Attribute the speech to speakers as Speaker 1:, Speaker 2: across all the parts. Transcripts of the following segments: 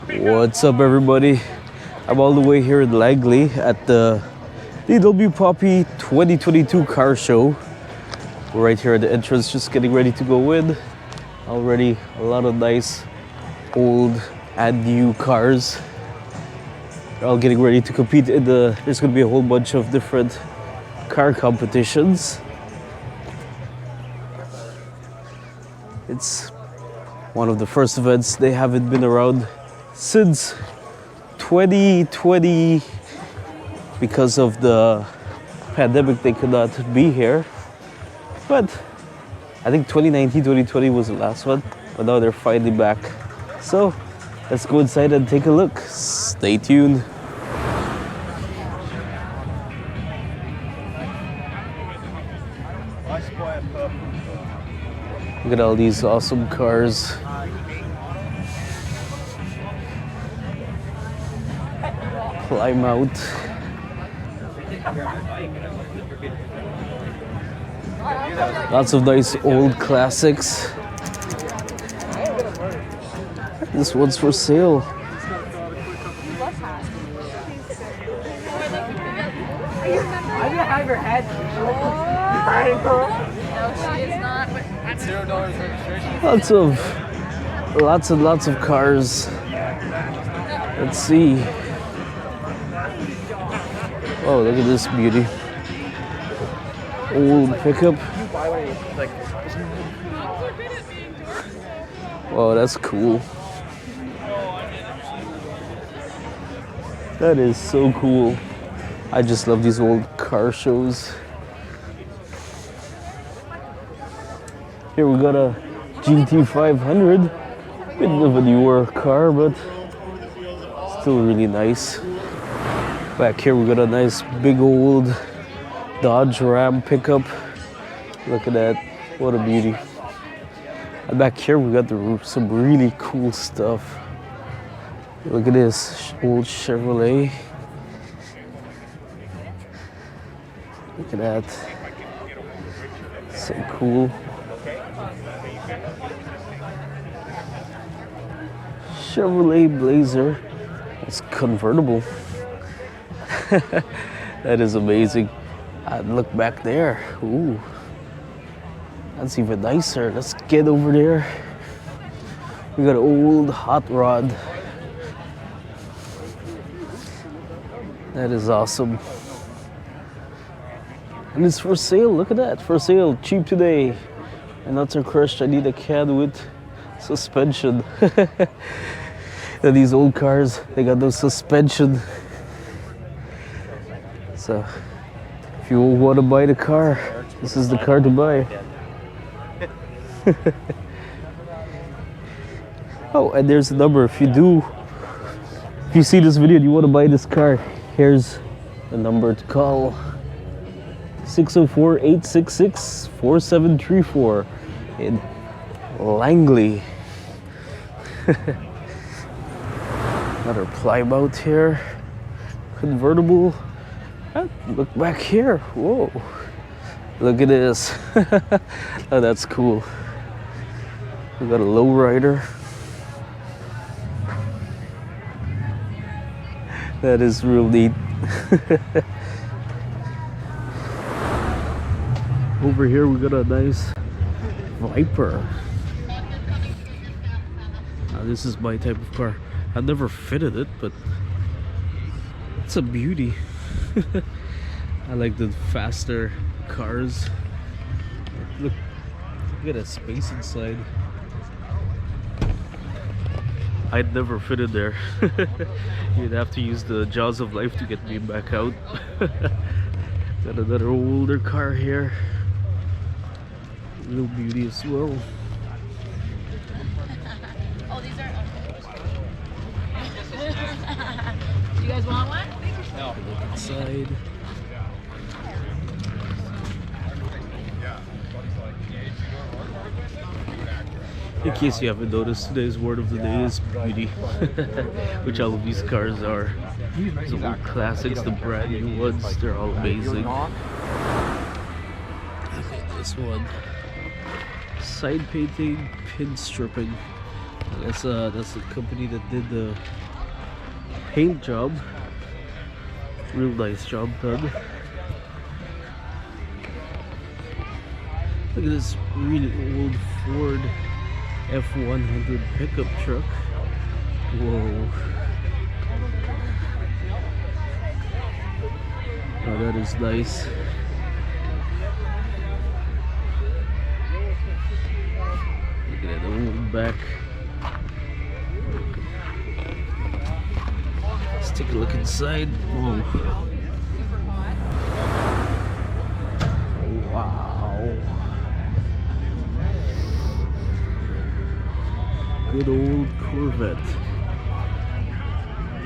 Speaker 1: What's up, everybody? I'm all the way here in Langley at the DW Poppy 2022 car show. We're right here at the entrance, just getting ready to go in. Already a lot of nice old and new cars. They're all getting ready to compete in there's gonna be a whole bunch of different car competitions. It's one of the first events. They haven't been around since 2020 because of the pandemic. They could not be here, but I think 2019 2020 was the last one, but now they're finally back. So let's go inside and take a look. Stay tuned. Look at all these awesome cars. Climb out. Lots of nice old classics. This one's for sale.
Speaker 2: Have your head.
Speaker 3: No, she is not. But $0 registration.
Speaker 1: Lots of cars. Let's see. Oh, look at this beauty. Old pickup. Wow, that's cool. That is so cool. I just love these old car shows. Here we got a GT 500. Bit of a newer car, but still really nice. Back here we got a nice big old Dodge Ram pickup. Look at that, what a beauty. And back here we got some really cool stuff. Look at this old Chevrolet. Look at that, so cool. Chevrolet Blazer, it's convertible. That is amazing. And look back there. Ooh, that's even nicer. Let's get over there. We got an old hot rod. That is awesome. And it's for sale. Look at that. For sale. Cheap today. My nuts are crushed. I need a can with suspension. And these old cars, they got no suspension. So if you want to buy the car, this is the car to buy. Oh, and there's a number. If you see this video and you want to buy this car, here's the number to call. 604-866-4734 in Langley. Another Plymouth here, convertible. Look back here. Whoa, look at this. Oh, that's cool. We got a lowrider. That is real neat. Over here we got a nice Viper. Now, this is my type of car. I've never fitted it, but it's a beauty. I like the faster cars. Look at that space inside. I'd never fit in there. You'd have to use the jaws of life to get me back out. Got another older car here. Real beauty as well.
Speaker 3: Oh, these are. You guys want one?
Speaker 1: No. Look inside. In case you haven't noticed, today's word of the day is beauty, which all of these cars are. The old classics, the brand new ones, they're all amazing. Look at this one. side painting, pin stripping. I guess that's the company that did the paint job. Real nice job done. Look at this really old Ford F100 pickup truck. Whoa. Oh, that is nice. Look at that old back. Let's take a look inside. Whoa. Wow. Good old Corvette.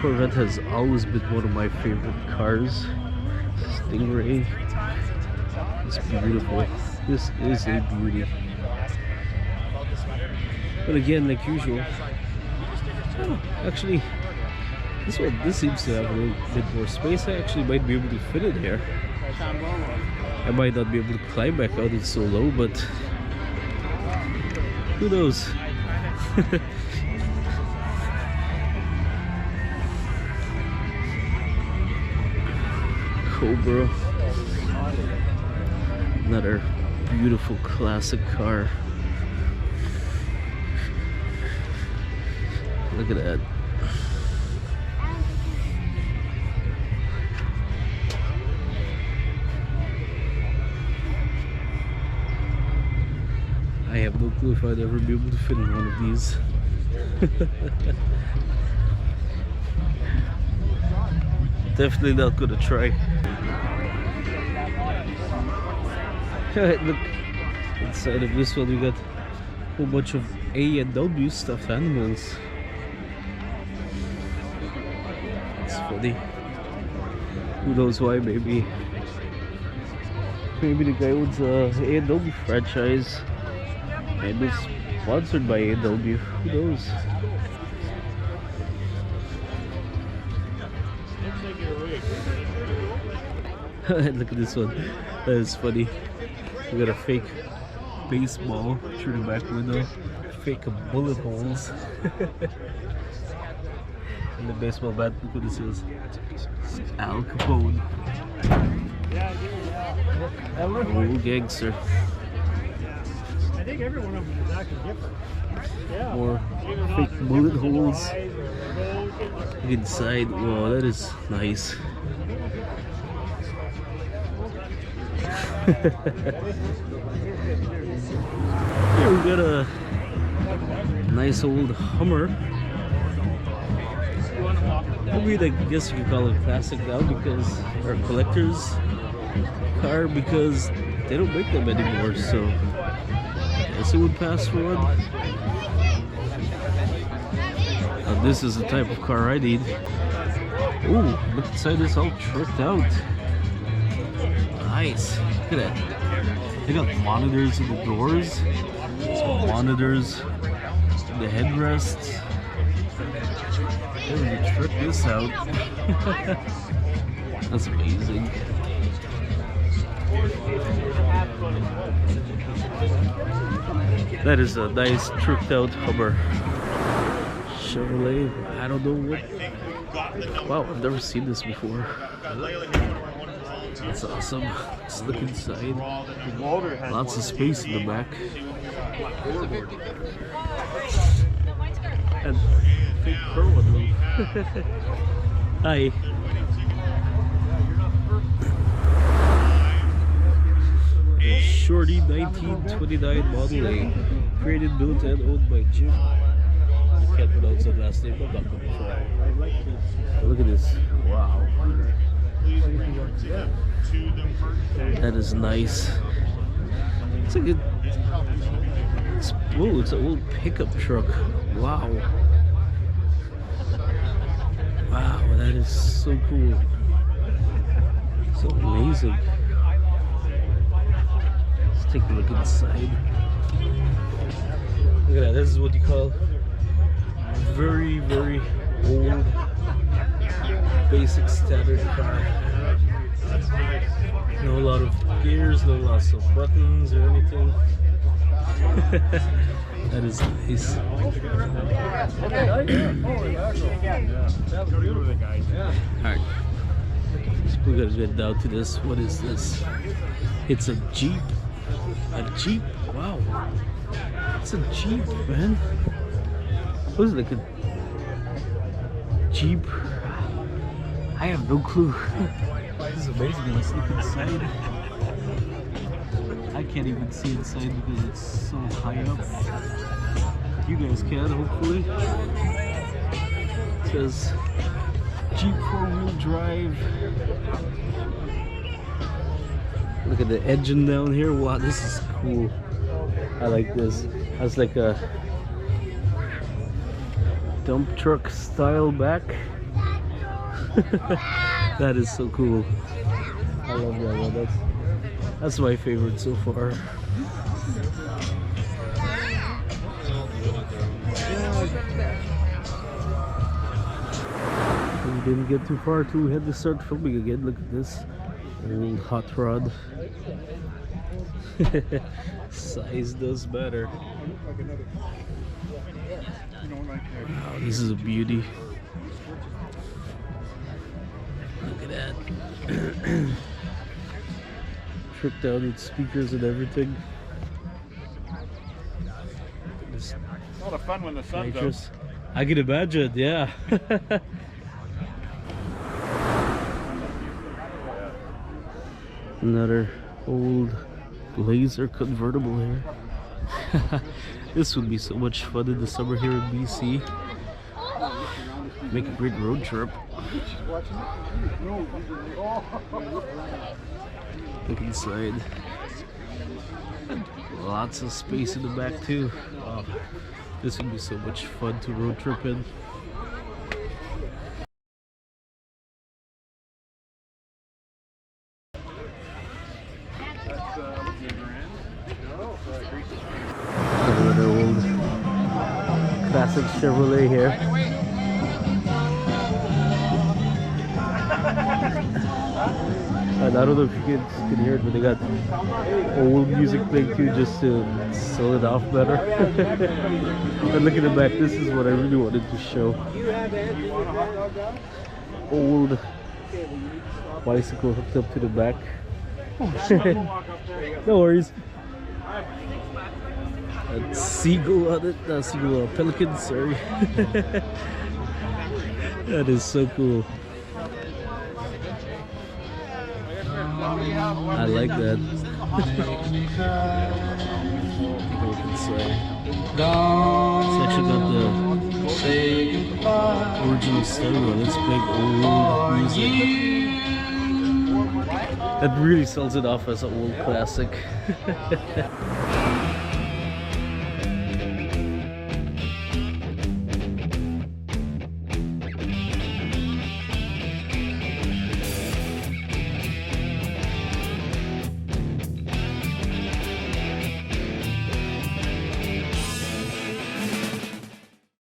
Speaker 1: Corvette has always been one of my favorite cars. Stingray. It's beautiful. This is a beauty. But again, like usual, actually, this seems to have a little bit more space. I actually might be able to fit it here. I might not be able to climb back out, it's so low, but who knows? Cobra. Another beautiful classic car. Look at that. I have no clue if I'd ever be able to fit in one of these. Definitely not gonna try. Look, inside of this one we got a whole bunch of A and W stuffed animals. It's funny. Who knows why? Maybe the guy owns a A&W franchise and is sponsored by A&W. Who knows? Look at this one. That is funny. We got a fake baseball through the back window. Fake bullet holes. And the baseball bat, look what this is. Al Capone. Old gangster.
Speaker 2: I think every one of them is actually different. Yeah.
Speaker 1: More fake bullet holes. Look inside. Wow, that is nice. Here we got a nice old Hummer. Maybe I guess you could call it classic now because, or collector's car, because they don't make them anymore, so I guess it would pass for one. Now this is the type of car I need. Ooh, look inside this, all tricked out. Nice. Look at that. They got monitors in the doors, some monitors in the headrests. Let me trick this out. That's amazing. That is a nice tricked out Hummer. Chevrolet, I don't know what. Wow, I've never seen this before. That's awesome. Let's look inside. Lots of space in the back. And fake pearl one. Hi. A Shorty 1929 Model A. Created, built, and owned by Jim. I can't pronounce that last name, I'm not going to try. Look at this. Wow. That is nice. It's like it's an old pickup truck. Wow. Wow, that is so cool. So amazing. Let's take a look inside. Look at that. This is what you call very, very old, basic standard car. No lot of gears, no lots of buttons or anything. That is nice. Alright. We're gonna get down to this. What is this? It's a Jeep. A Jeep? Wow. It's a Jeep, man. What is it, like a Jeep? I have no clue. This is amazing. Let's look inside. I can't even see inside because it's so high up. You guys can, hopefully. It says Jeep 4-wheel drive. Look at the engine down here. Wow, this is cool. I like this. Has like a dump truck style back. That is so cool. I love that one. That's my favorite so far. We didn't get too far till we had to start filming again. Look at this old hot rod. Size does better. Wow, this is a beauty. Look at that. Tricked out with speakers and everything.
Speaker 2: It's a lot of fun when the sun's out.
Speaker 1: I can imagine, yeah. Another old Blazer convertible here. This would be so much fun in the summer here in BC. Make a great road trip. Look inside. Lots of space in the back too. Oh, this would be so much fun to road trip in. Another old classic Chevrolet here. And I don't know if you kids can hear it, but they got old music playing too, just to sell it off better. And look at the back. This is what I really wanted to show. Old bicycle hooked up to the back. No worries. A seagull on it. Not seagull, a pelican, sorry. That is so cool. I like that. Take a look inside. It's actually got the original stereo. Let's play old music. That really sells it off as an old classic.